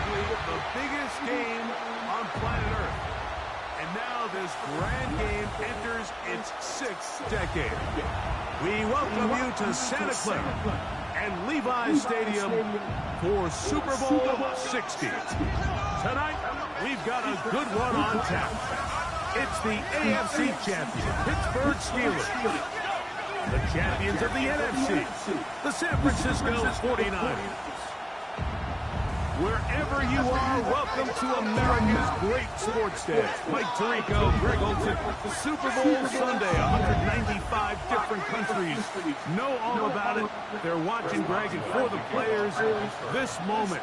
likely the biggest game on planet Earth. And now this grand game enters its 6th decade. We welcome you to Santa Clara and Levi's Stadium for Super Bowl 60. Tonight, we've got a good one on tap. It's the AFC champion, Pittsburgh Steelers. The champions of the NFC, the San Francisco 49ers. Wherever you are, welcome to America's great sports day. Mike Tirico, Greg Olson, Super Bowl Sunday, 195 different countries know all about it. They're watching Greg, and for the players, this moment,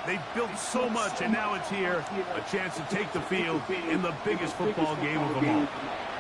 they've built so much, and now it's here, a chance to take the field in the biggest football game of them all.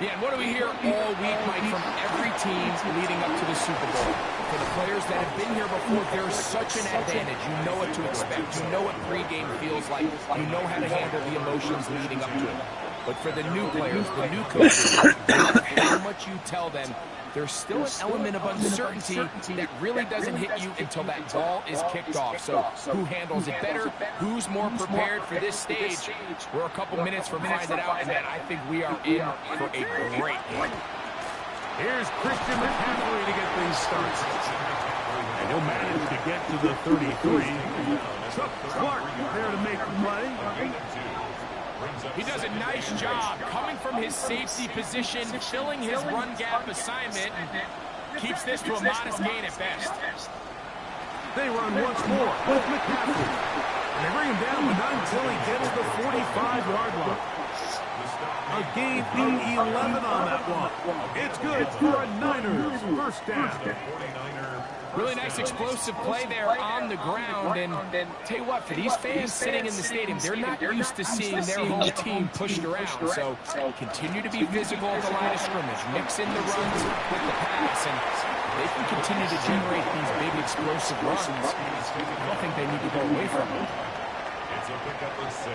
Yeah, and what do we hear all week, Mike, from every team leading up to the Super Bowl? For the players that have been here before, there's such an advantage. You know what to expect. You know what pregame feels like. You know how to handle the emotions leading up to it. But for the new players, the new coaches, no matter how much you tell them, there's still an element of uncertainty that really doesn't hit you until that ball is kicked off. So who handles it better? Who's more prepared for this stage? We're a couple minutes from finding out, and man, I think we are in for a great game. Here's Christian McCaffrey to get things started. And he'll manage to get to the 33. Chuck Clark there to make the play. He does a nice job coming from his safety position, filling his run gap assignment, and keeps this to a modest gain at best. They run once more with McCaffrey. And they bring him down, but not until he gets to the 45-yard line. A gain of 11 on that one. It's good for a Niners first down. Really nice explosive play there on the ground, and tell you what, for these fans sitting in the stadium, they're not used to seeing their home team pushed around, so continue to be physical at the line of scrimmage, mix in the runs with the pass, and they can continue to generate these big explosive runs. I don't think they need to go away from them. It's a pickup of 6.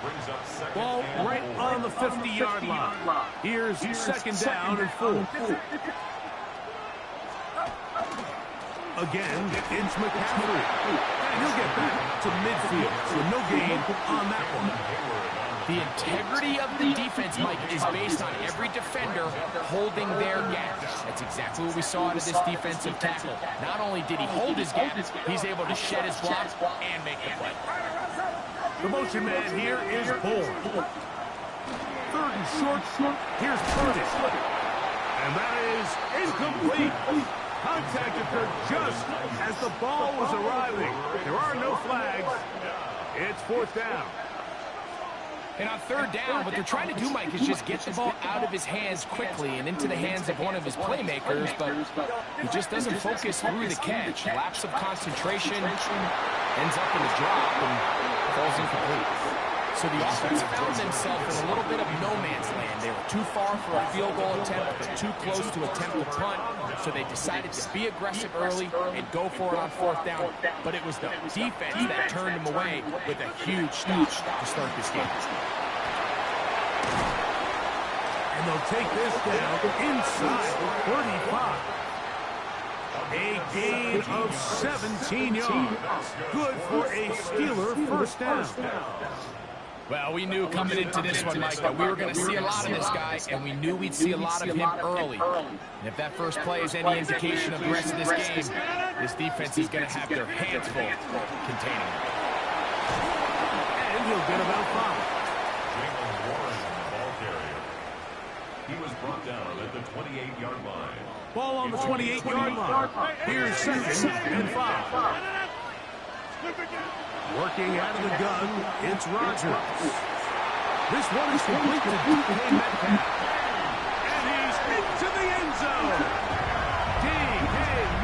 Brings up second. Ball right on the 50-yard line. Here's second down and 4. Again, it's McCaffrey. And he'll get back to midfield, so no gain on that one. The integrity of the defense, Mike, is based on every defender holding their gap. That's exactly what we saw out of this defensive tackle. Not only did he hold his gap, he's able to shed his block and make the play. The motion man here is Bourne. Third and short. Here's Curtis. And that is incomplete. Contact occurred just as the ball was arriving. There are no flags. It's fourth down. And on third down, what they're trying to do, Mike, is just get the ball out of his hands quickly and into the hands of one of his playmakers, but he just doesn't focus through the catch. Lapse of concentration, ends up in a drop, and falls incomplete. So the offense found themselves in a little bit of no man's land. They were too far for a field goal attempt, but too close to attempt a punt. So they decided to be aggressive early and go for it on fourth down. But it was the defense that turned them away with a huge stop to start this game. And they'll take this down inside the 35. A gain of 17 yards. Good for a Steeler first down. Well, we knew coming into this one, Mike, that we were going to see a lot of this guy, and we knew we'd see a lot of him early. And if that first play is any indication of the rest of this game, this defense is going to have their hands full containing him. And he'll get about 5. Jalen Warren, the ball carrier. He was brought down at the 28-yard line. Ball on the 28-yard line. Here's second and 5. Working out of the gun, it's Rodgers. This one is complete to DK Metcalf. And he's into the end zone. DK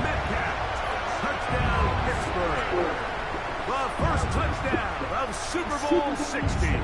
Metcalf. Touchdown, Pittsburgh. The first touchdown of Super Bowl 60.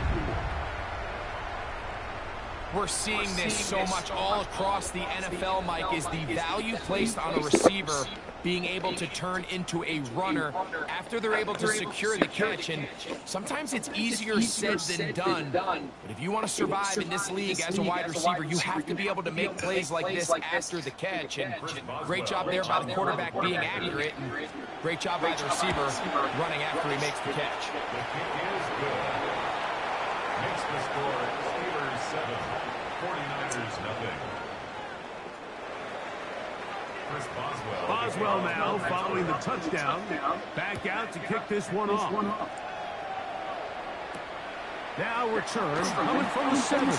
We're seeing this so much all across the NFL, Mike, is the value placed on a receiver being able to turn into a runner after they're able to secure the catch. And sometimes it's easier said than done. But if you want to survive in this league as a wide receiver, you have to be able to make plays like this after the catch. And great job there by the quarterback being accurate, and great job by the receiver running after he makes the catch. The kick is good. Makes the score Steelers 7, 49ers nothing. Chris Boswell now following the touchdown. Back out to kick this one off. Now return coming from the 7. And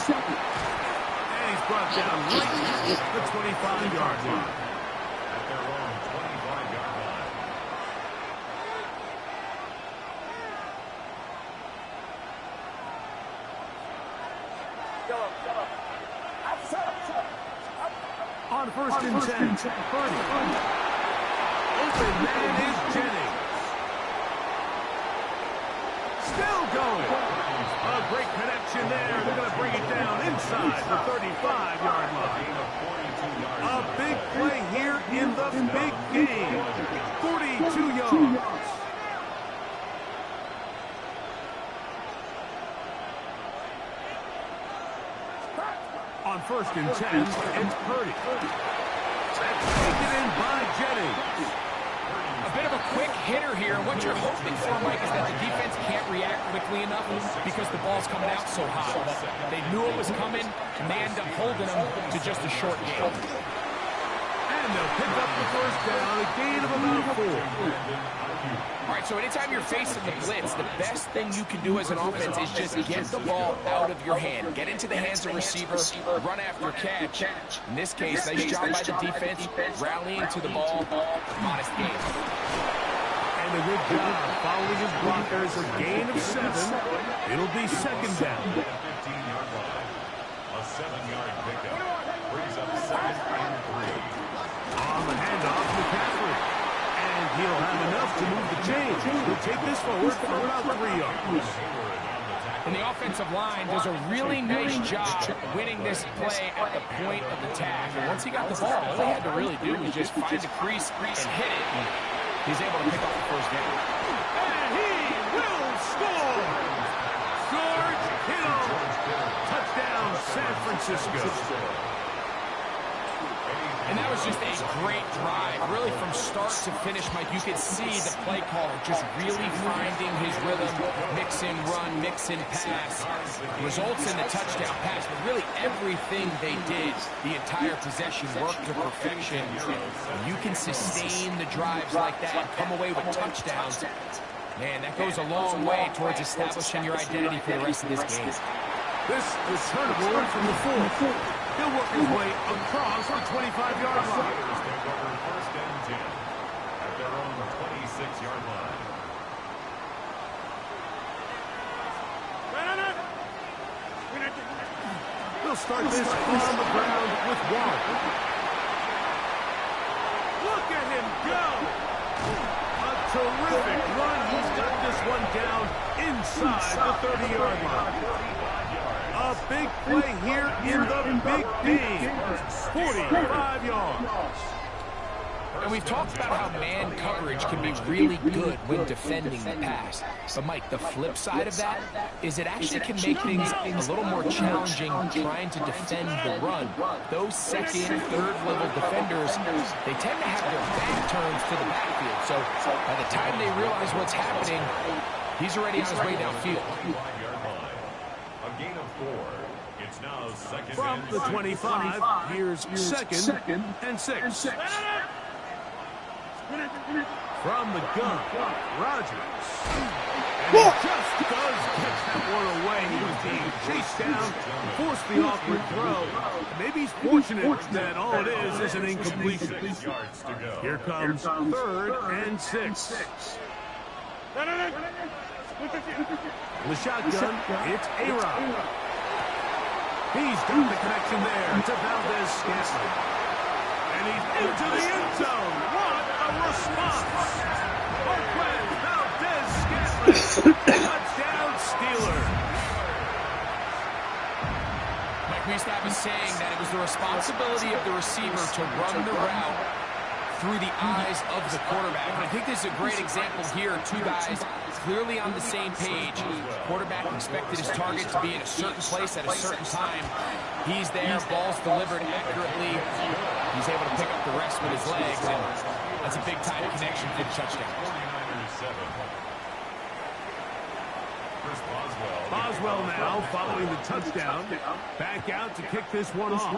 he's brought down right at the 25-yard line. At their own 25-yard line. On first and 10, Purdy. Open man is Jennings. Still going. A great connection there. They're going to bring it down inside the 35-yard line. A big play here in the big game. 42 yards. On first and 10, it's Purdy. Taken in by Jennings. A bit of a quick hitter here. What you're hoping for, Mike, is that the defense can't react quickly enough because the ball's coming out so hot. But they knew it was coming, and they end up holding them to just a short game. And they'll pick up the first down, a gain of about 4. All right, so anytime you're facing the blitz, the best thing you can do as an offense is just get the ball out of your hand. Get into the hands of receiver, run after catch. In this case, nice job by the defense, rallying to the ball. Modest gain. And a good job following his blockers, a gain of 7. It'll be second down. 15-yard line. A 7-yard pickup. Brings up 2nd and 3. On the handoff, McCaffrey. And he'll have enough to move the chains. He'll take this forward for about 3 yards. And the offensive line does a really nice job winning this play at the point of attack. And once he got the ball, all he had to really do was just find the crease and hit it. And he's able to pick up the first down. And he will score! George Kittle! Touchdown, San Francisco. And that was just a great drive. Really from start to finish, Mike, you could see the play caller just really finding his rhythm. Mix in run, mix in pass. Results in the touchdown pass. But really everything they did, the entire possession worked to perfection. And you can sustain the drives like that and come away with touchdowns. Man, that goes a long way towards establishing your identity for the rest of this game. This returnable from the 4th. He'll work his way across the 25-yard line. First and 10 at their own 26-yard line. He'll start this on the ground with Waller. Look at him go! A terrific run. He's got this one down inside the 30-yard line. A big play here in the big game. 45 yards. And we've talked about how man coverage can be really good when defending the pass. But, Mike, the flip side of that is it actually can make things a little more challenging trying to defend the run. Those second, third-level defenders, they tend to have their back turns to the backfield. So by the time they realize what's happening, he's already on his way downfield. A gain of 4. It's now second from and the 6. 25. Here's second and 6. From the gun, Rodgers. And he just does catch that one away. He was being chased down, forced the awkward throw. Maybe he's fortunate that all it is an incompletion. Yards to go. Here comes 3rd and 6. The shotgun, it's A-Rod. He's got the connection there to Valdez-Scantling. And he's into the end zone. What a response! Marquez Valdez-Scantling. Touchdown, Steelers. Mike, we used to have a saying that it was the responsibility of the receiver to run the route through the eyes of the quarterback. And I think this is a great example here. Two guys clearly on the same page. Quarterback expected his target to be in a certain place at a certain time. He's there, ball's delivered accurately. He's able to pick up the rest with his legs, and that's a big-time connection for the touchdown. Boswell now following the touchdown. Back out to kick this one off.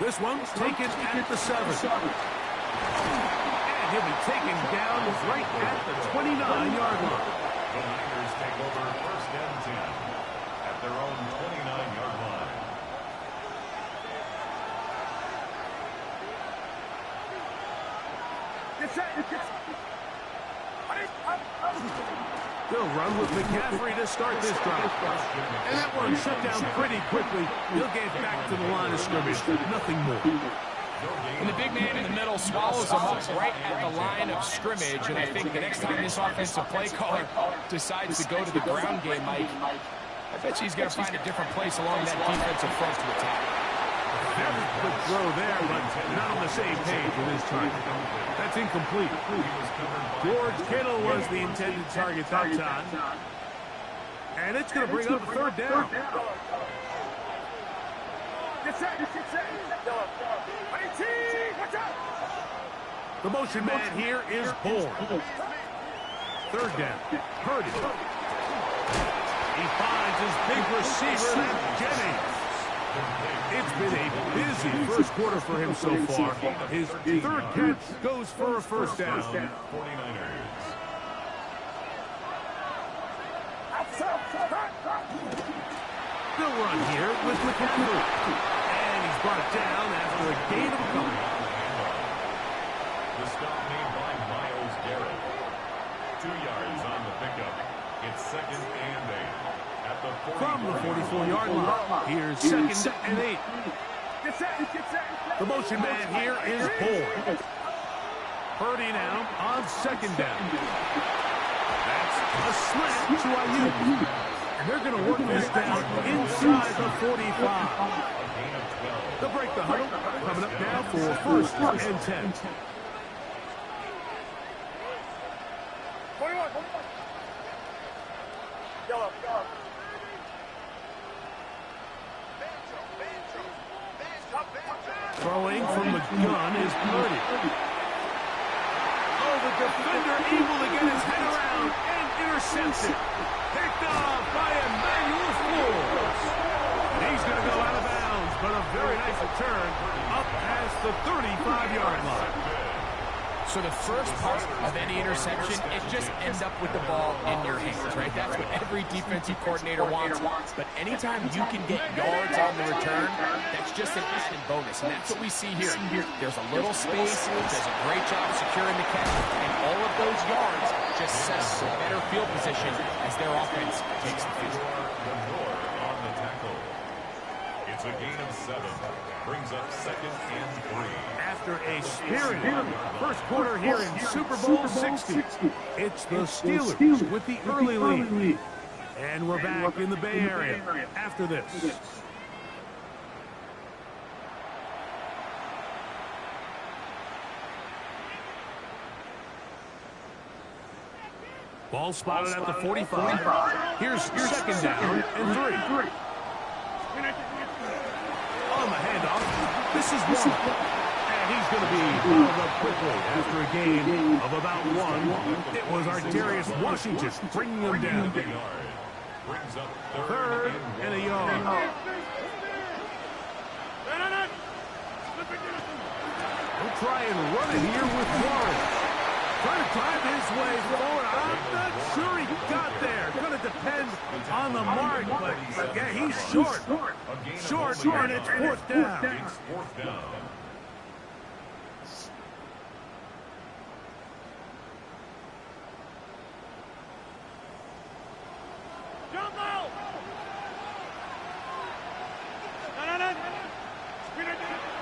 This one's taken at the 7. And he'll be taken down right at the 29-yard line. The Niners take over 1st and 10 at their own 29-yard line. They'll run with McCaffrey to start this drive. And that one shut down pretty quickly. He'll get back to the line of scrimmage. Nothing more. And the big man in the middle swallows him up right at the line of scrimmage. And I think the next time this offensive play caller decides to go to the ground game, Mike, I bet you he's going to find a different place along that defensive front to attack. Very good throw there, but not on the same page with his target. That's incomplete. George Kittle was the intended target that time. And it's going to bring up a 3rd down. The motion man here is Bourne. 3rd down. Purdy. He finds his big receiver, that's Jennings. It's been a busy first quarter for him so far. His 3rd catch goes for a 1st down. 49ers. They'll run here with McCaffrey. And he's brought down after a gain of a couple. The stop made by Myles Garrett. 2 yards on the pickup. It's 2nd and 8. From the 44-yard line, here's 2nd and 8. The motion man here is Bourne. Purdy now on 2nd down. That's a slant to Ayuk. And they're going to work this down inside the 45. They'll break the huddle, coming up now for 1st and 10. 21. Throwing from the gun is Purdy. Oh, the defender able to get his head around and intercepted. Picked off by Emmanuel Forbes. He's going to go out of bounds, but a very nice return up past the 35-yard line. So the first part of any interception is just end up with the ball in your hands, right? That's what every defensive coordinator wants. But anytime you can get yards on the return, that's just an added bonus. And that's what we see here. There's a little space, does a great job securing the catch, and all of those yards just set up a better field position as their offense takes the field. On the tackle. It's a gain of 7. Brings up 2nd and 3. After a spirited first quarter here in Super Bowl 60, it's the Steelers with the early lead. And we're back in the Bay Area after this. Ball spotted at the 45. Here's 2nd down and 3. On the handoff, this is one. And he's going to be balled up quickly after a gain of about 1. It was Ardarius Washington bringing him down. Brings up 3rd and a yard. We'll try and run it here with Warren. Trying to drive his way forward. I'm not sure he got there. Going to depend on the mark, but yeah, he's short. Short, and it's 4th down. It's 4th down.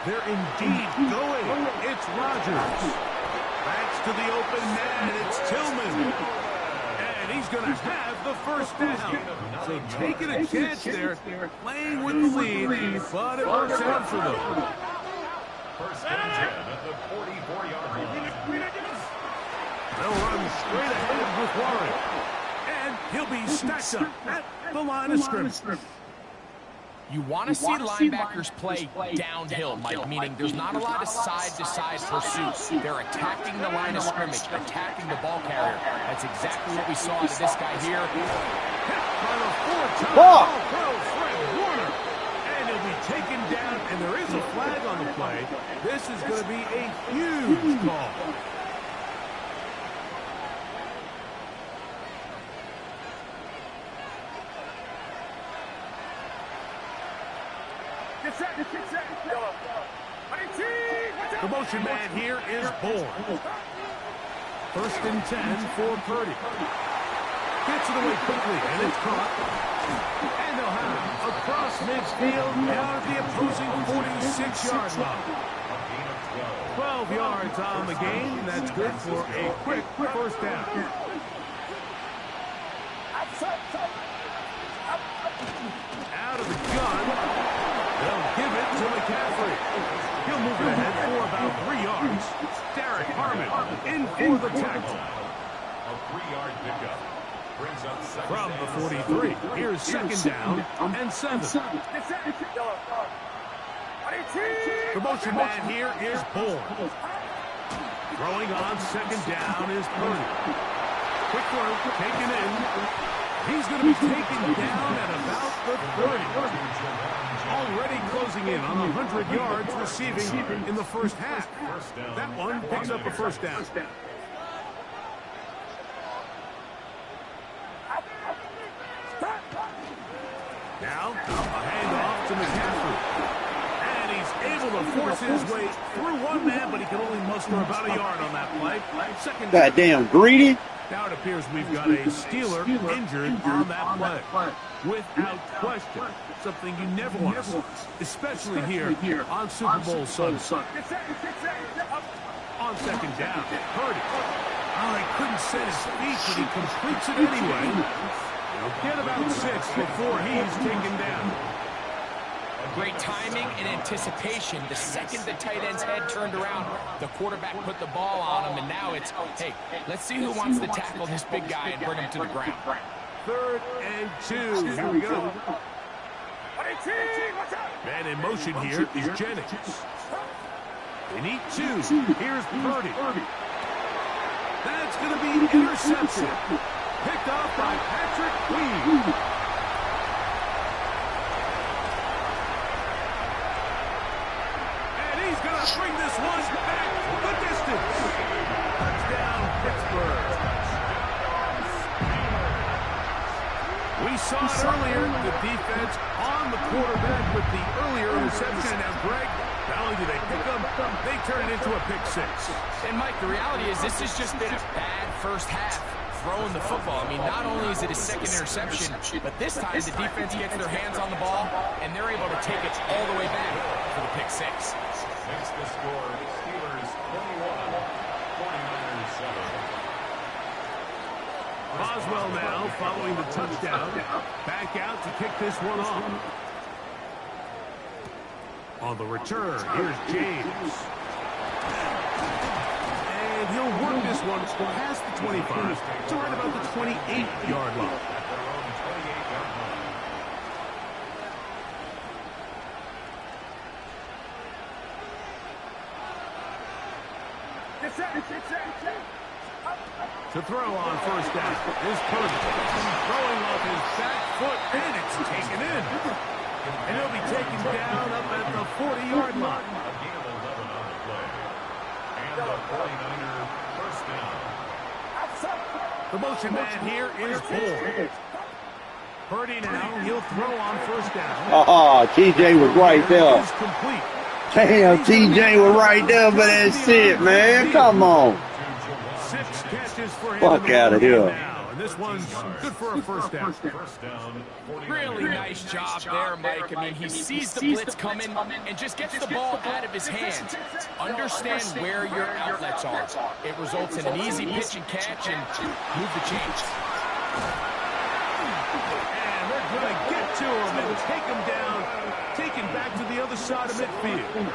They're indeed going. It's Rodgers. Backs to the open man. It's Tillman. And he's going to have the 1st down. So taking a chance there, playing with the lead, but it works out for them. First and 10 at the 44-yard line. They'll run straight ahead with Warren. And he'll be stacked up at the line of scrimmage. You want to see linebackers play downhill, Mike, meaning there's not a lot of side-to-side pursuit. They're attacking the line of scrimmage, attacking the ball carrier. That's exactly what we saw out of this guy here. By the four-time All-Pro Fred Warner. And he'll be taken down, and there is a flag on the play. This is going to be a huge call. The motion man here is Bourne. First and 10 for Purdy. Gets it away quickly, and it's caught. And they'll have it across midfield down at the opposing 46-yard line. 12 yards on the game. That's good for a quick first down. Out of the gun. They'll give it to McCaffrey. He'll move it ahead for about 3 yards. Derek Harmon in for the tackle. A 3-yard pickup. Brings up From the 43, here's second down and 7. The motion man here is Bourne. Throwing on second down is Purdy. Quick throw, taken in. He's going to be taken down at about the 30. Already closing in on 100 yards receiving in the first half. That one picks up a first down. Now, a handoff to McCaffrey. And he's able to force his way through one man, but he can only muster about a yard on that play. Second. Goddamn greedy. Now it appears we've got a Steeler injured on that play. Without question. Something you never want to see, especially here on Super Bowl Sunday. On second down, Purdy. Oh, he couldn't set his feet, but he completes it anyway. He'll get about 6 before he's taken down. Great timing and anticipation. The second the tight end's head turned around, the quarterback put the ball on him, and now it's, hey, let's see who wants to tackle this big guy and bring him to the ground. 3rd and 2. Here we go. Man in motion here is Jennings. They need 2. Here's Purdy. That's going to be intercepted. Picked off by Patrick Queen. And he's going to bring this one back the distance. Touchdown, Pittsburgh. We saw it earlier, the defense on the quarterback with the earlier interception. Now, Greg, not only do they pick up, they turn it into a pick 6. And, Mike, the reality is this has just been a bad first half throwing the football. I mean, not only is it a second interception, but this time the defense gets their hands on the ball, and they're able to take it all the way back for the pick 6. Makes the score Steelers 21, 49ers 7. Boswell now following the touchdown. Back out to kick this one off. On the return, here's James. And he'll work this one past the 25 to right about the 28-yard line. To throw on first down is Purdy. Throwing off his back foot, and it's taken in. And he'll be taken down up at the 40-yard line. A gain of 11 on the play. And the 49er first down. The motion man here is Bourne. Purdy now, he'll throw on first down. Oh, TJ was right there. Is complete. Damn, TJ was right there for that shit, man. Come on. 6 catches for him. Fuck out of here. Now, and this one's good for a first down. First down, 49ers. Really nice job there, Mike. I mean, he sees the blitz coming and just gets the ball out of his hands. Understand where your outlets are. It results in an easy pitch and catch and move the chains. And they're going to get to him and take him down, taken back to the other side of midfield.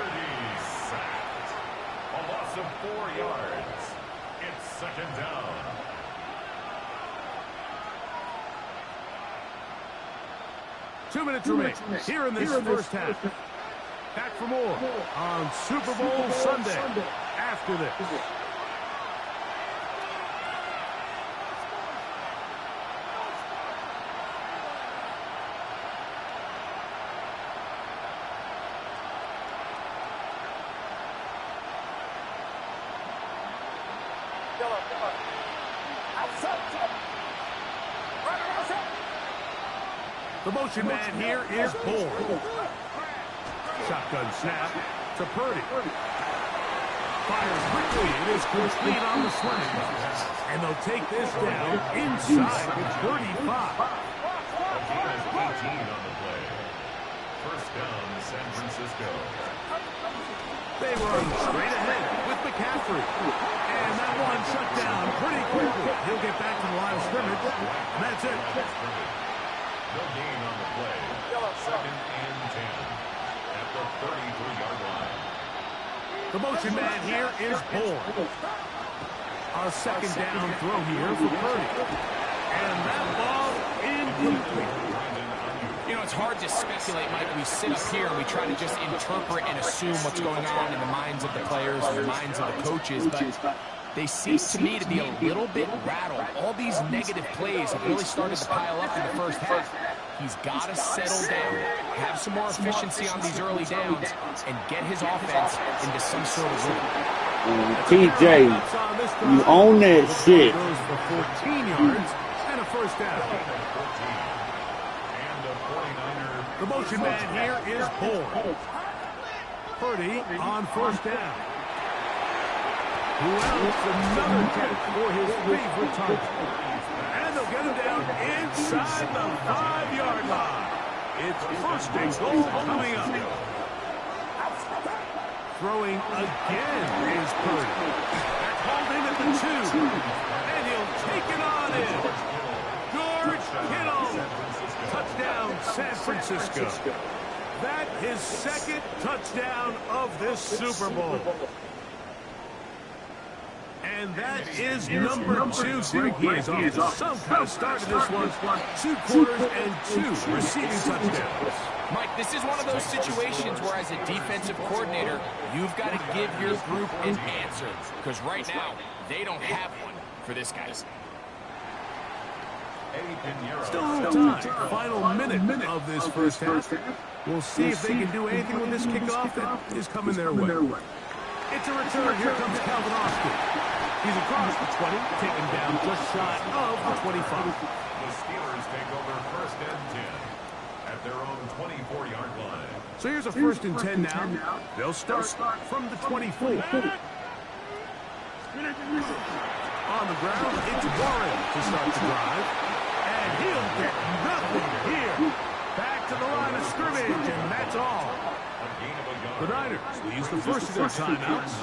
4 yards. It's second down. Two minutes remaining here in this first half. Back for more on Super Bowl Sunday after this. The motion man here is Bourne. Shotgun snap to Purdy. Fires quickly. It is complete on the swing. And they'll take this down inside the 35. A gain of 18 on the play. First down, San Francisco. They run straight ahead with McCaffrey. And that one shut down pretty quickly. He'll get back to the line of scrimmage. And that's it. No gain on the play. Second and 10 at the 33-yard line. The motion man here is Bourne. A second down throw here for Purdy. And that ball incomplete. You know, it's hard to speculate, Mike. We sit up here and we try to just interpret and assume what's going on in the minds of the players and the minds of the coaches, but they seem to me to be a little bit rattled. All these negative plays have really started to pile up in the first half. He's got to settle down, have some more efficiency on these early downs, and get his offense into some sort of rhythm. TJ, you own that shit. Goes for 14 yards and a first down. The motion man here is Bourne. Purdy on first down. Who else? Another catch for his favorite target. And they'll get him down inside the 5-yard line. It's first and goal coming up. Throwing again is Purdy. That's hauled in at the 2. And he'll take it on in. George Kittle. Touchdown, San Francisco. That his second touchdown of this Super Bowl. And that is number 2. Greg, he is off to some kind of start to this one. 2 quarters and 2 receiving touchdowns. Mike, this is one of those situations where as a defensive coordinator, you've got to give your group an answer. Because right now, they don't have one for this guy. Still a little time. Final minute of this first half. We'll see if they can do anything with this kickoff that is coming their way. It's a return. Here comes Calvin Austin. He's across the 20, taken down just shy of the 25. The Steelers take over first and 10 at their own 24-yard line. So here's a first and 10 now. They'll start from the 24. On the ground, it's Warren to start the drive. And he'll get nothing here. Back to the line of scrimmage, and that's all. The Niners will use the first of their timeouts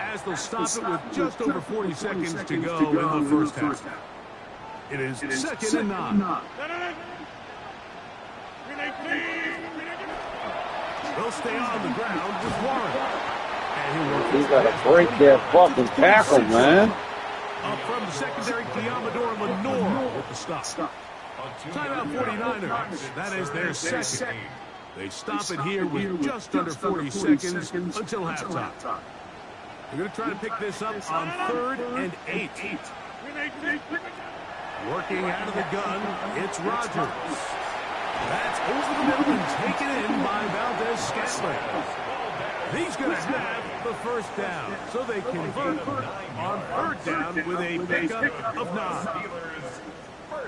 as they'll stop it with just over 40 seconds to go in the first half. It is second and 9. They'll stay on the ground with Warren. And He's got to break that fucking tackle, man. Up from the secondary, Diamador Lenore with the stop. Timeout 49ers. That is their second. They stop it here with just under 40 seconds until halftime. They're going to try to pick this up on 3rd and 8. Working out of the gun, it's Rodgers. That's over the middle and taken in by Valdez-Scantling. He's going to have the first down, so they convert on 3rd down with a pickup of 9.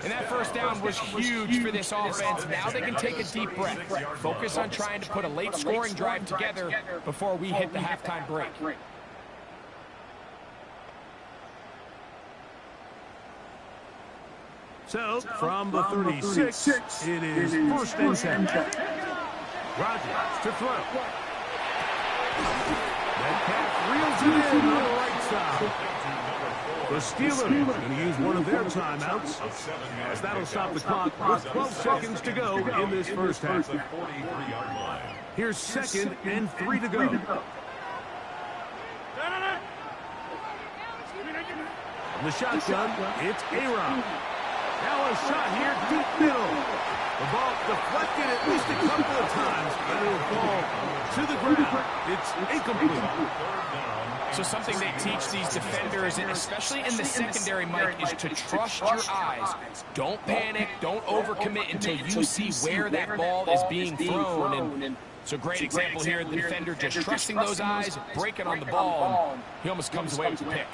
And that first down was huge for this offense. Now they can take a deep breath. Focus on trying to put a late scoring drive together before we hit the halftime break. So, from the 36, it is first and 10. Rodgers to throw. Metcalf reels it in on the right side. The Steelers are going to use one of their timeouts, as that'll stop the clock with 12 seconds to go in this first half. Here's 2nd and 3 to go. In the shotgun, it's A-Rob. Now a shot here, deep middle. The ball deflected at least a couple of times, but it'll fall to the ground. It's incomplete. So something they teach these defenders, and especially in the secondary, Mike, is to trust your eyes. Don't panic, don't overcommit until you see where that ball is being thrown. And so great example here, the defender just trusting those eyes, breaking on the ball, and he almost comes away with the pick.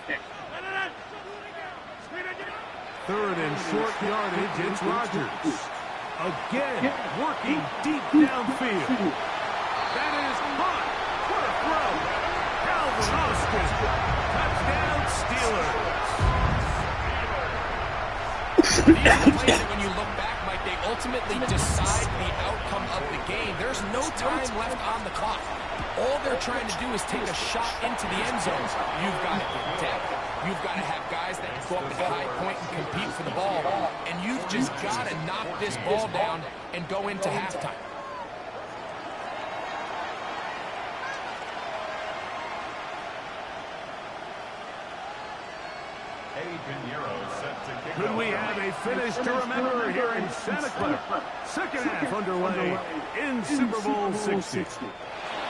Third and short yardage, it's Rodgers. Again, working deep downfield. That is hot. What a throw. Calvin Austin. Touchdown, Steelers. These are the plays that when you look back, Mike, they ultimately decide the outcome of the game. There's no time left on the clock. All they're trying to do is take a shot into the end zone. You've got to get depth. You've got to have guys that can go up at the high point and compete for the ball. And you've just got to knock this ball down and go into halftime. Could we have a finish to remember here in Santa Clara? Second half underway in Super Bowl 60.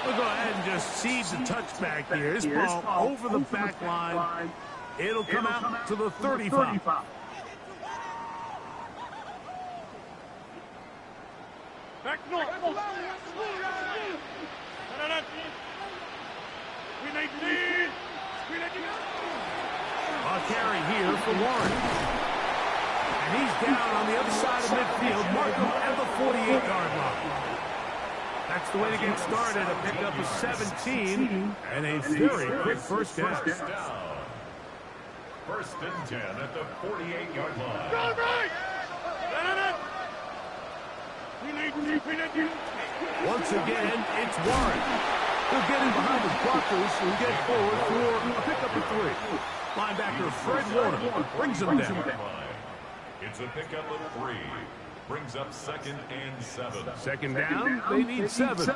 We'll go ahead and just seed the touchback here. This ball over the back line. It'll come out to the 35. Back north. A carry here for Warren. And he's down on the other side of midfield. Mark him at the 48-yard line. That's the way to get started. A pickup of 17 and a very quick first down. First and 10 at the 48-yard line. Go right! Once again, it's Warren. They're getting behind the blockers and get forward for a pickup of 3. Linebacker Fred Warner brings him down. It's a pickup of 3. Brings up 2nd and 7. Second down, they need 7.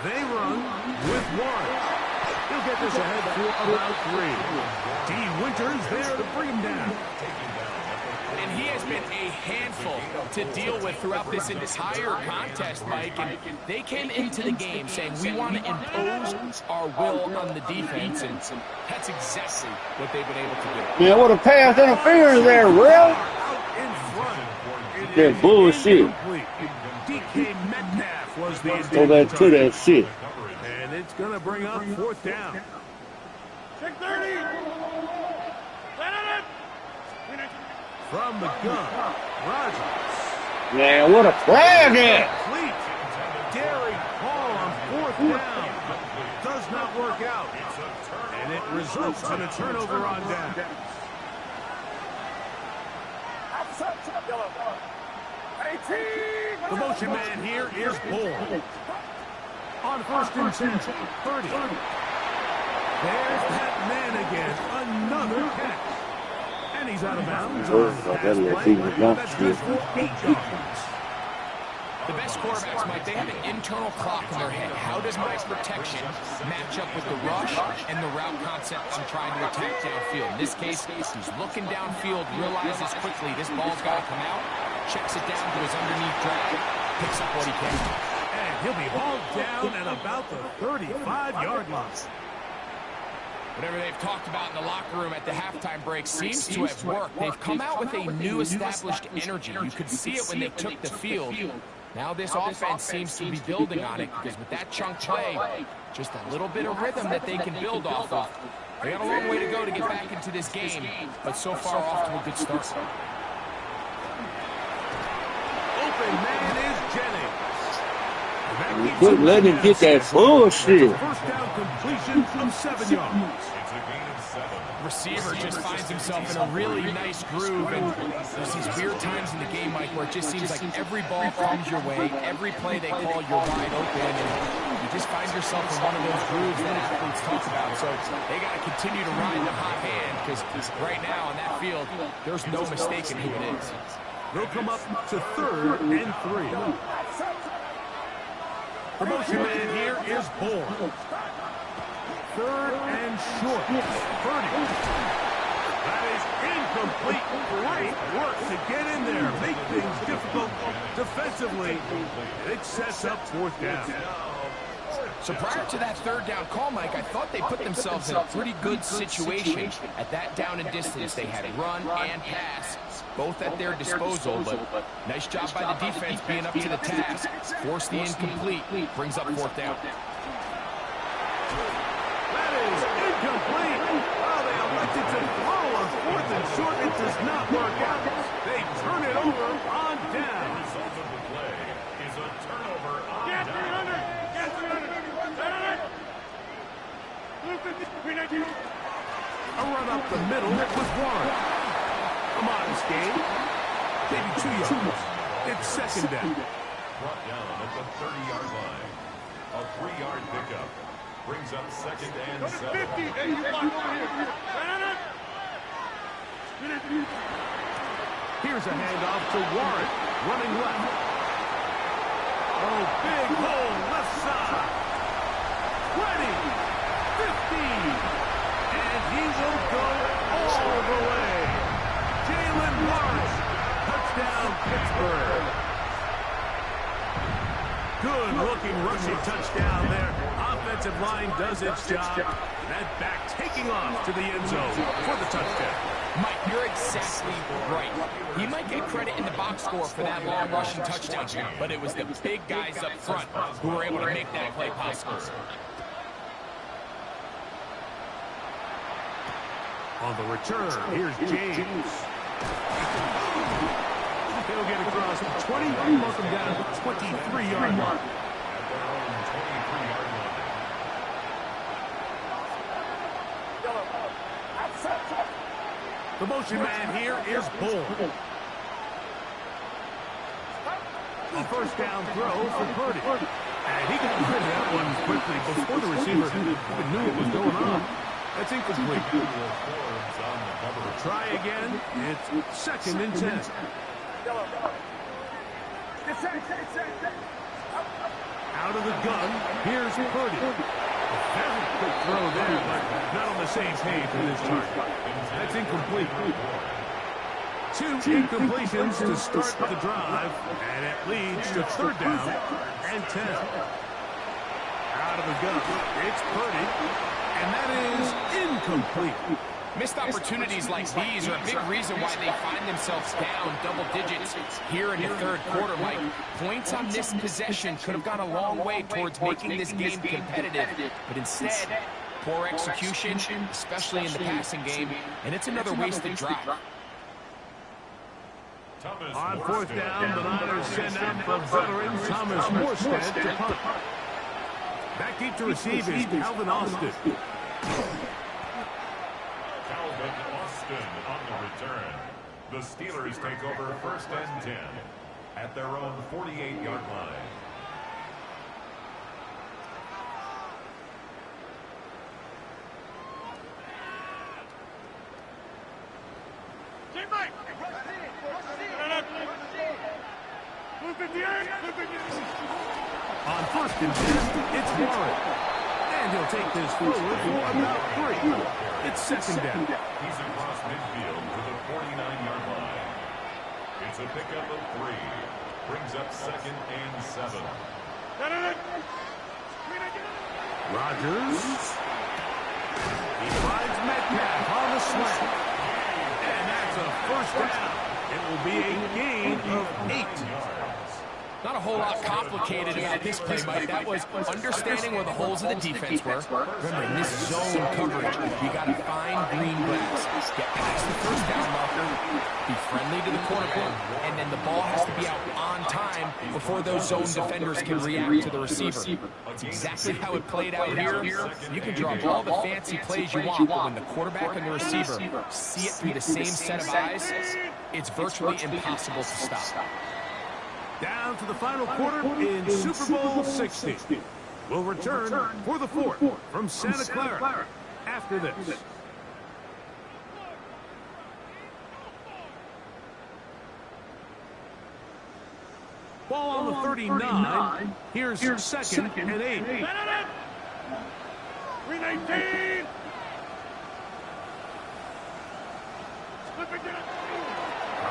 They run with 1. He'll get this ahead for about 3. D. Winters there to bring him down. And he has been a handful to deal with throughout this entire contest, Mike. And they came into the game saying, we want to impose our will on the defense. And that's exactly what they've been able to do. Yeah, what a pass interference there, real. Out in front. That bullshit. DK Metcalf was the Throw that to that shit. And it's going to bring up 4th down. 630. From the gun, Rodgers. Man, what a flag at. Complete. Derek Hall on 4th down. Does not work out. And it results in a turnover on down. The motion man here is Bull. On 1st and 10, 30. There's that man again. Another catch. And he's out of bounds. That's good for 8 yards. The best quarterbacks, Mike, they have an internal clock in their head. How does my protection match up with the rush and the route concept I'm trying to attack downfield? In this case, he's looking downfield, realizes quickly this ball's got to come out, checks it down to his underneath drag, picks up what he can. And he'll be hauled down at about the 35-yard line. Whatever they've talked about in the locker room at the halftime break seems to have worked. They've come out with a new established energy. You could see it when they took the field. Now this offense seems to be building on it because with that chunk play, just a little bit of rhythm that they can build off of. They got a long way to go to get back into this game, but so far off to a good start. Open man is Jennings. You couldn't let him get that bullshit. First down completion of 7 yards. Receiver just finds himself in a really nice groove, and there's these weird times in the game, Mike, where it just seems like every ball comes your way, every play they call, you're wide open, and you just find yourself in one of those grooves that athletes talk about. So they got to continue to ride the hot hand, because right now on that field, there's no mistaking who it is. They'll come up to 3rd and 3. The motion man here is born. Third and short. Purdy. That is incomplete. Great work to get in there. Make things difficult defensively. It sets up fourth down. So prior to that third down call, Mike, I thought they put themselves in a pretty good situation. At that down and distance, they had run and pass, both at their disposal, but nice job by the defense being up to the task. Force the incomplete, brings up fourth down. That is incomplete. Well, they elected to throw on fourth and short. It does not work out. They turn it over on down. The result of the play is a turnover on Get down. 300. Get 300. A run up the middle with Warren. Come on, this game. Maybe 2 yards. It's second down. Brought down at the 30-yard line. A 3-yard pickup brings up second and 7. 50. Hey, you block over here. Here's a handoff to Warren, running left. Oh, big hole, left side. 20, 15, and he will go all the way. Jalen Lawrence, touchdown Pittsburgh. Good-looking rushing touchdown there. Offensive line does its job. That back taking off to the end zone for the touchdown. Mike, you're exactly right. He might get credit in the box score for that long rushing touchdown, but it was the big guys up front who were able to make that play possible. On the return, here's James. He'll get across the 20, mark him down to the 23-yard line. At their own 23-yard line. The motion man here is Bull. A first down throw for Purdy. And he got rid of that one quickly before the receiver even knew what was going on. That's incomplete. Try again. It's second and 10. Out of the gun, here's Purdy. A very quick throw there, but not on the same page with his target. That's incomplete. 2 incompletions to start the drive, and it leads to third down and 10. Out of the gun, it's Purdy, and that is incomplete. Missed opportunities like these are a big reason why they find themselves down double digits here in the third quarter, Mike. Points on this possession could have gone a long way towards making this game competitive, but instead, poor execution, especially in the passing game, and it's another wasted drive. On fourth down, the Niners send out the veteran Thomas Morstead to punt. Back deep to receive is Calvin Austin. Calvin Austin on the return. The Steelers take over first and 10 at their own 48-yard line. On first and 10, it's Warren. And he'll take this forward for about 3. It's second down. He's across midfield to the 49-yard line. It's a pickup of 3. Brings up second and 7. Rodgers. He finds Metcalf on the slant. And that's a first down. It will be a gain of 8. Not a whole lot complicated about this play, Mike. That was understanding where the holes of the defense were. Remember, in this zone coverage, you got to find green grass. Get past the first down marker, be friendly to the quarterback, and then the ball has to be out on time before those zone defenders can react to the receiver. That's exactly how it played out here. You can draw up all the fancy plays you want, but when the quarterback and the receiver see it through the same set of eyes, it's virtually impossible to stop. Down to the final quarter in Super Bowl 60. We'll return for the fourth from Santa Clara after this. Ball on the 39. Here's second and 8. 319.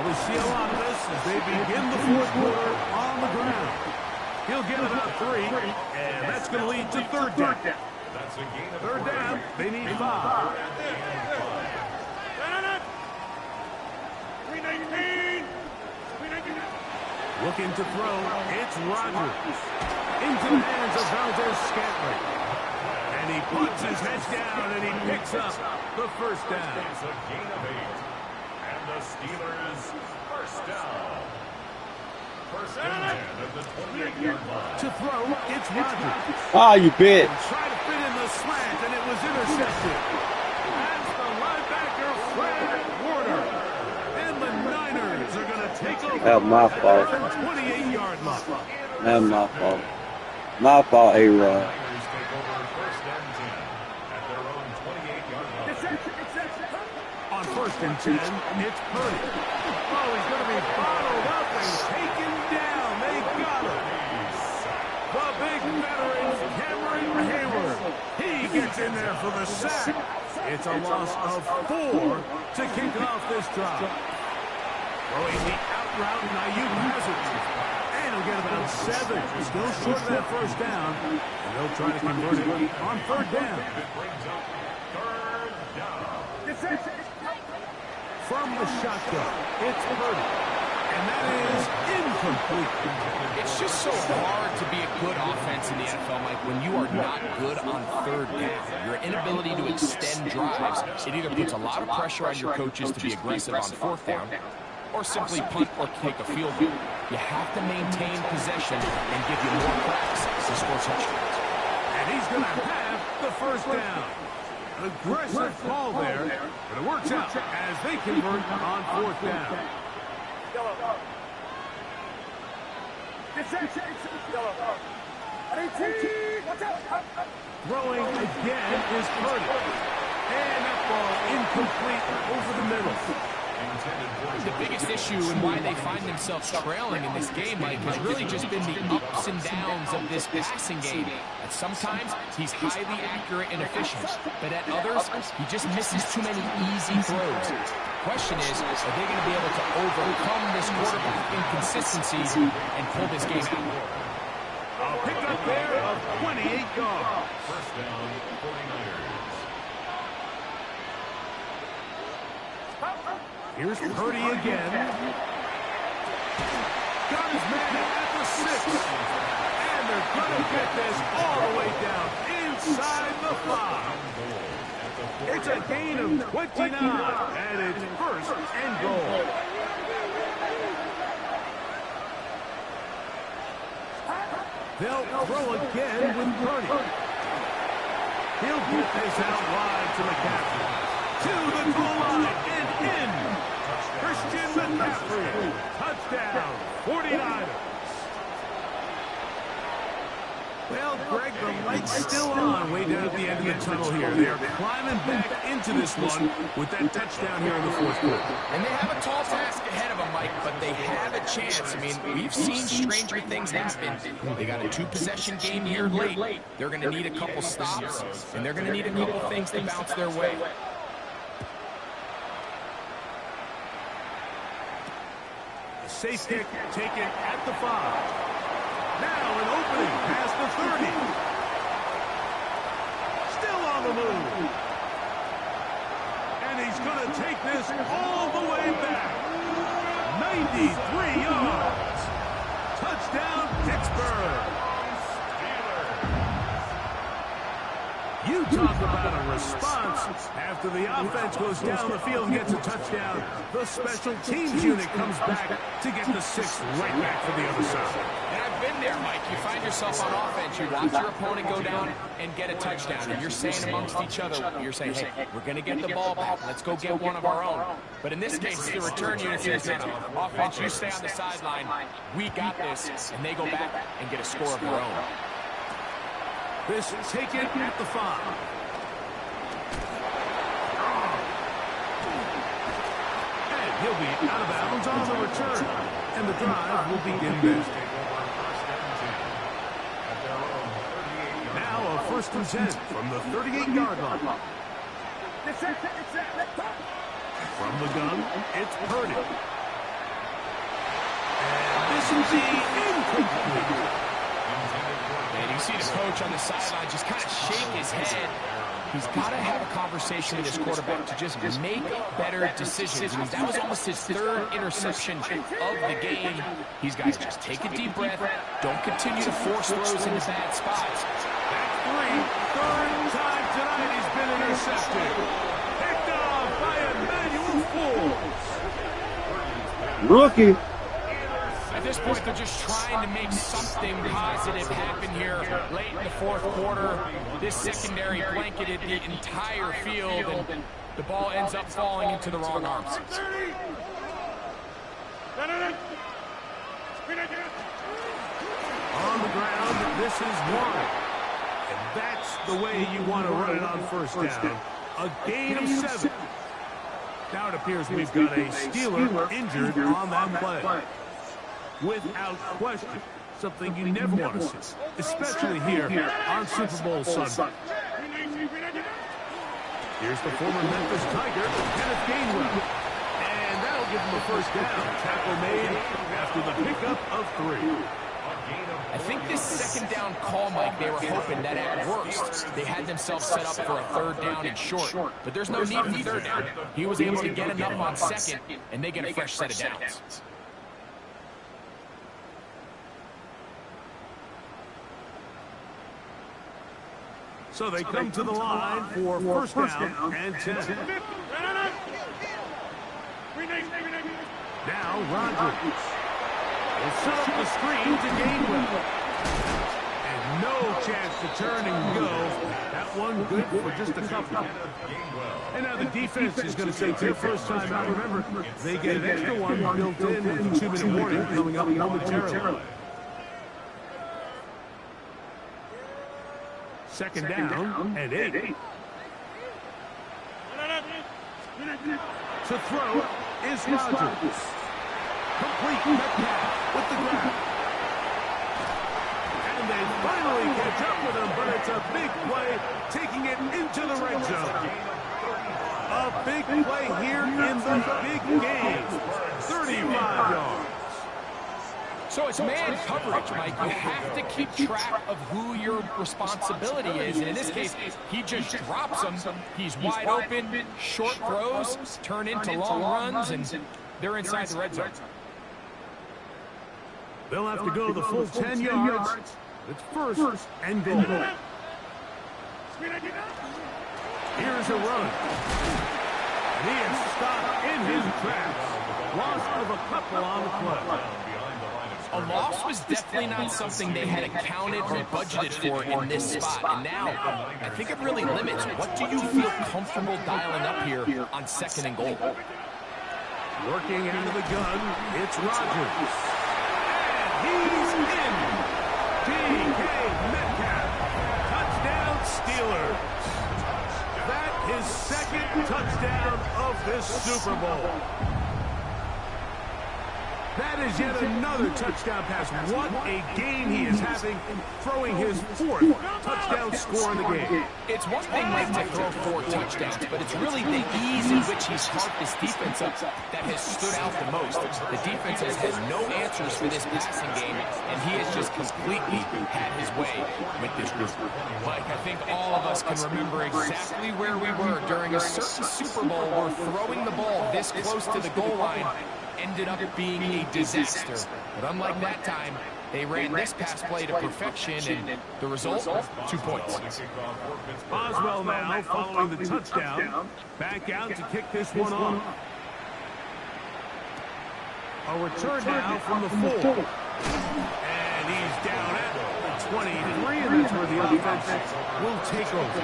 We see a lot of this as they begin the fourth quarter on the ground. He'll get about 3, and that's going to lead to third down. That's a gain of Third 3. down, they need 5. 319. Looking to throw, it's Rodgers. Into the hands of Valdez Scantling. And he puts his head down, and he picks up the first down. It's a gain of 8. And the Steelers first down. First and 10 at the 28-yard line. To throw, it's Rodgers. Ah, you bitch. Tried to fit in the slant, and it was intercepted. That's the linebacker, Fred Warner. And the Niners are going to take over. That was my fault. At the 28-yard line. That was my fault. My fault, A-Rod. Niners take over first and 10 at their own 28-yard line. On first and 10, it's Purdy. Oh, he's going to be bottled up and taken down. They got him. The big veteran, Cameron Hayward. He gets in there for the sack. It's a loss of 4 to kick off this drive. Throwing the out route, Ayuk has it. And he'll get about 7. Still short of that first down. And they'll try to convert it on third down. It brings up third down. From the shotgun, it's Purdy. And that is incomplete. It's just so hard to be a good offense in the NFL, Mike, when you are not good on third down. Your inability to extend drives, it either puts a lot of pressure on your coaches to be aggressive on fourth down, or simply punt or take a field goal. You have to maintain possession and give you more cracks to score touchdowns. And he's going to have the first down. An aggressive call there, but it works out as they convert on fourth down. Throwing again is Purdy. And that ball incomplete over the middle. The biggest issue and why they find themselves trailing in this game, Mike, has really just been the ups and downs of this passing game. At sometimes, he's highly accurate and efficient, but at others, he just misses too many easy throws. The question is, are they going to be able to overcome this quarterback inconsistency and pull this game out? A pickup there of 28 yards. First down, 49ers. Here's Purdy again. Got his man at the 6. And they're going to get this all the way down inside the 5. It's a gain of 29, and it's first and goal. They'll throw again with Purdy. He'll get this out wide to McCaffrey. To the goal line and in. Christian McCaffrey. Touchdown, 49ers. Well, Greg, the light's still on way down at the end of the tunnel here. They are climbing back into this one with that touchdown here in the fourth quarter. And they have a tall task ahead of them, Mike, but they have a chance. I mean, we've seen stranger things happen. They got a 2-possession game here late. They're going to need a couple stops, and they're going to need a couple things to bounce their way. A safe kick taken at the 5. Now an opening past the 30. Still on the move. And he's going to take this all the way back. 93 yards. Touchdown, Pittsburgh. You talk about a response. After the offense goes down the field and gets a touchdown, the special teams unit comes back to get the 6th right back for the other side. And I've been there, Mike. You find yourself on offense, you watch your opponent go down and get a touchdown, and you're saying amongst each other, you're saying, hey, we're going to get the ball back. Let's go get one of our own. But in this case, the return unit says, no, offense, you stay on the sideline. We got this. And they go back and get a score of their own. This taken at the 5. And he'll be out of bounds on the return. And the drive will begin there. first and 10 from the 38-yard line. From the gun, it's Purdy. And this will be incomplete. And you see the coach on the sideline just kind of shake his head. He's got to have a conversation with his quarterback to just make better decisions. I mean, that was almost his third interception of the game. He's got to just take a deep breath. Don't continue to force throws into bad spots. That's three. Third time tonight he's been intercepted. Picked off by Emmanuel Fools. Rookie. At this point, they're just trying to make something positive happen here late in the fourth quarter. This secondary blanketed the entire field, and the ball ends up falling into the wrong arms. On the ground, this is one. And that's the way you want to run it on first down. A gain of 7. Now it appears we've got a Steeler injured on that play. Without question, something you never want to see, especially here on Super Bowl Sunday. Here's the former Memphis Tiger, Kenneth Gainwell. And that'll give him a first down. Tackle made after the pickup of 3. I think this second down call, Mike, they were hoping that at worst they had themselves set up for a third down and short. But there's no need for third down. He was able to get enough on second, and they get a fresh set of downs. So they come to the line for first down and 10. Now Rodgers will set up the screen to Gainwell. And no chance to turn and go. That one good for just a couple. And now the defense is going to take their first time out. Remember, they get an extra one built in with a 2-minute warning coming up momentarily. Second down and 8. To throw is Rodgers. Complete Metcalf with the grab. And they finally catch up with him, but it's a big play, taking it into the red zone. A big play here in the big game. 35 yards. So it's man coverage, Mike. You have to keep track of who your responsibility is. And in this case, he just drops them. He's wide open. Short throws turn into long runs, and they're inside the red zone. They'll have to go the full 10 yards. It's first and goal. Here's a run. And he is stopped in his tracks. Loss of a couple on the play. A loss was definitely not something they had accounted or budgeted for in this spot. And now, I think it really limits. What do you feel comfortable dialing up here on second and goal? Working into the gun, it's Rodgers. And he's in. DK Metcalf. Touchdown Steelers. That is second touchdown of this Super Bowl. That is yet another touchdown pass. What a game he is having, throwing his 4th touchdown score in the game. It's one thing, Mike, to throw 4 touchdowns, but it's really the ease in which he's carved this defense up that has stood out the most. The defense has had no answers for this passing game, and he has just completely had his way with this group. Mike, I think all of us can remember exactly where we were during a certain Super Bowl where throwing the ball this close to the goal line ended up being a disaster. But unlike that time, they ran this pass play to perfection, and the result, 2 points. Boswell now following the touchdown. Back out to kick this one off. A return now from the 4. And he's down at the 23, and that's where the offense will take over.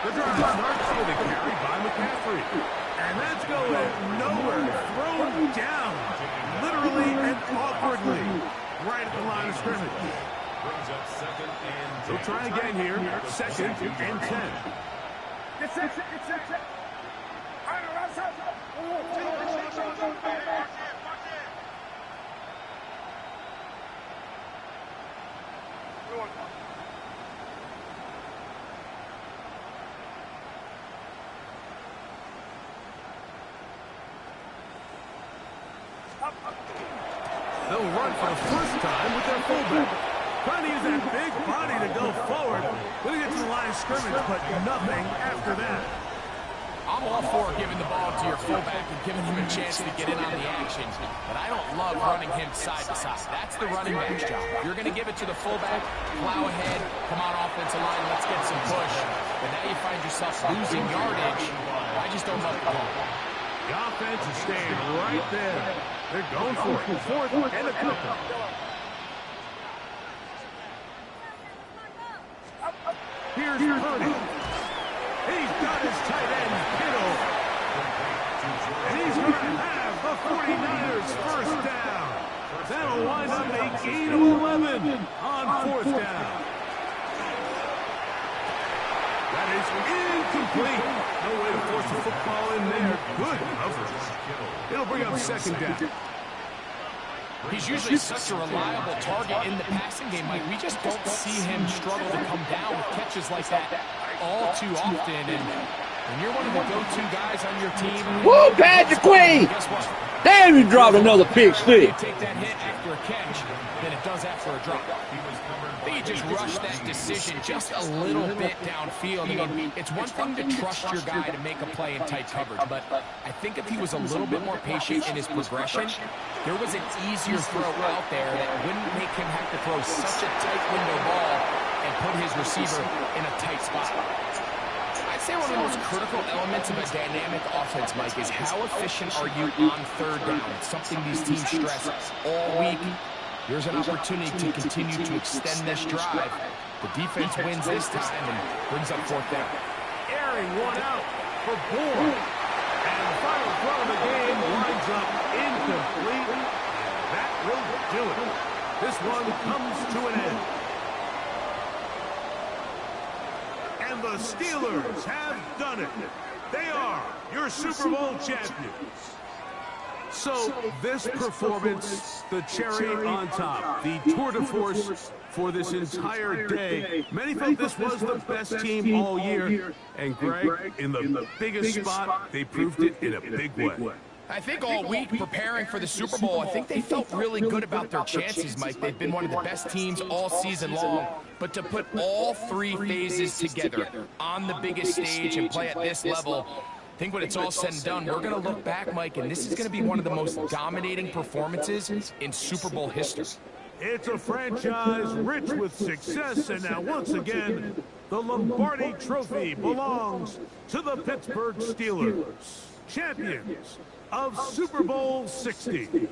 The drive starts with a carry by McCaffrey. And that's going nowhere. Thrown down, literally and awkwardly, right at the line of scrimmage. They'll try again here. Second and 10. They'll run for the first time with their fullback. Trying to use that big body to go forward. Going to get to the line of scrimmage, but nothing after that. I'm all for giving the ball to your fullback and giving him a chance to get in on the action, but I don't love running him side to side. That's the running back's job. If you're going to give it to the fullback, plow ahead, come on offensive line, let's get some push. But now you find yourself losing yardage. I just don't love the call. The offense is staying right there. They're going for it. Fourth and a couple. Here's Purdy. He's got his tight end, Kittle. And he's going to have the 49ers first down. That'll wind up a gain of 11 on fourth down. That is incomplete. No way to force the football in there. Good coverage. It'll bring up second down. He's usually such a reliable target in the passing game, Mike. We just don't see him struggle to come down with catches like that all too often. And when you're one of the go-to guys on your team... Woo, Patrick Queen! Damn, you dropped another pick six. You take that hit after a catch than it does after a drop. I think he just rushed that decision just a little bit downfield. I mean, it's one thing to trust your guy to make a play in tight coverage, but I think if he was a little bit more patient in his progression, there was an easier throw out there that wouldn't make him have to throw such a tight window ball and put his receiver in a tight spot. I'd say one of the most critical elements of a dynamic offense, Mike, is how efficient are you on third down? It's something these teams stress all week. Here's an opportunity to continue to extend this drive. The defense wins this time and brings up fourth down. Airing one out for Bourne. And the final throw of the game winds up incomplete. That will do it. This one comes to an end. And the Steelers have done it. They are your Super Bowl champions. So this performance, the cherry on top, the tour de force for this entire day. Many felt this was the best team all year. And Greg, in the biggest spot, they proved it in a big way. I think all week preparing for the Super Bowl, I think they felt really good about their chances, Mike. They've been one of the best teams all season long. But to put all three phases together on the biggest stage and play at this level, I think when it's all said and done, we're going to look back, Mike, and this is going to be one of the most dominating performances in Super Bowl history. It's a franchise rich with success, and now once again, the Lombardi Trophy belongs to the Pittsburgh Steelers, champions of Super Bowl 60.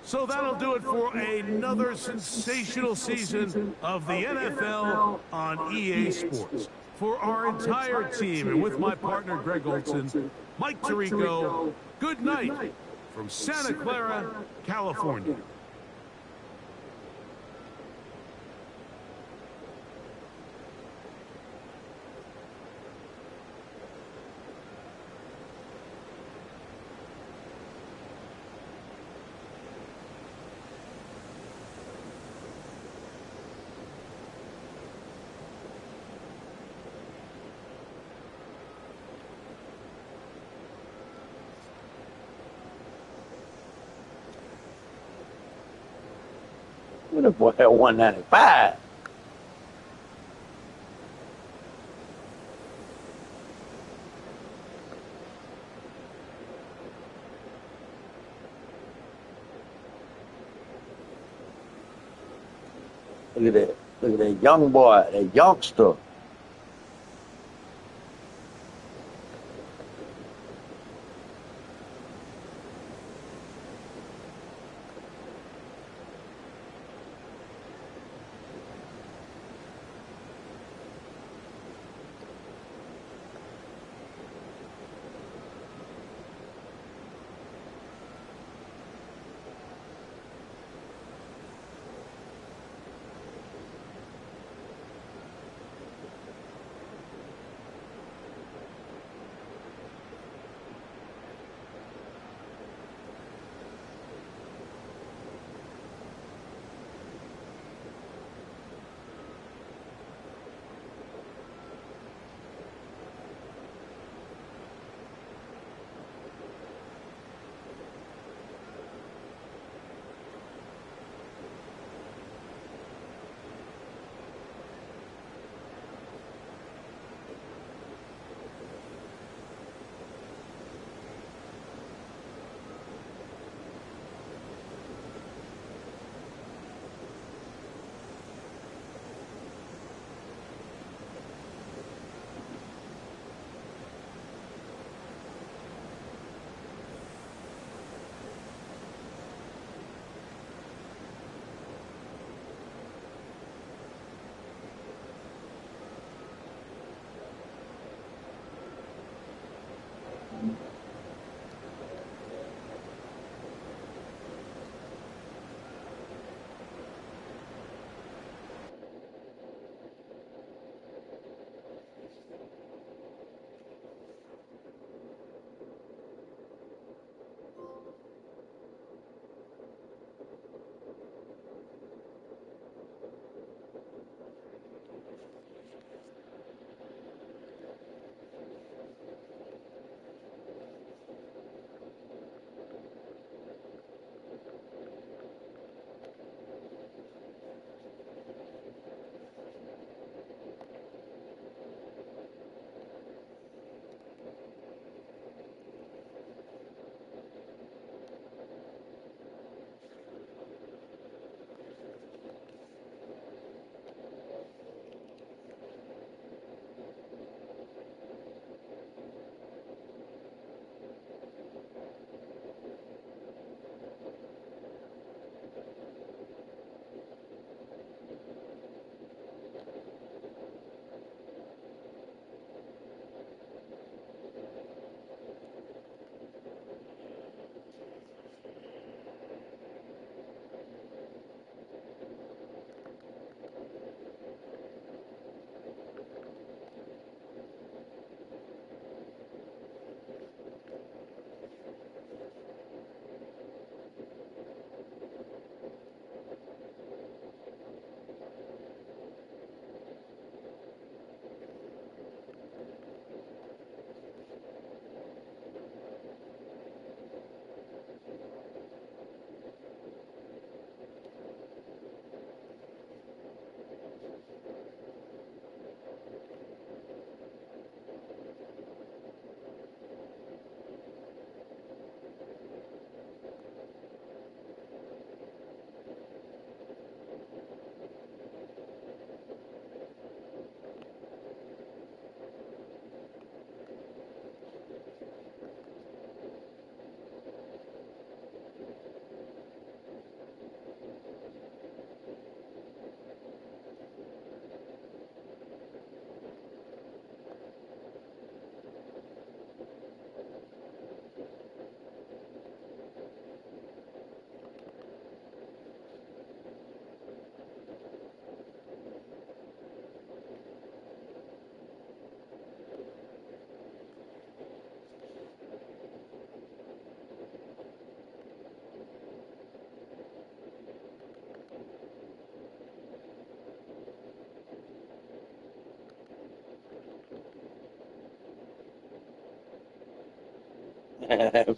So that'll do it for another sensational season of the NFL on EA Sports. For our entire team, and with my partner Greg Olson, Mike Tirico, good night from Santa Clara, California. What the boy at 195? Look at that. Look at that young boy, that youngster.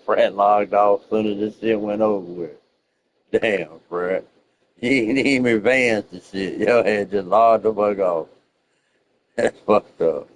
Fred logged off as soon as this shit went over with. Damn, Fred. You ain't even advanced the shit. Your head just logged the fuck off. That's fucked up.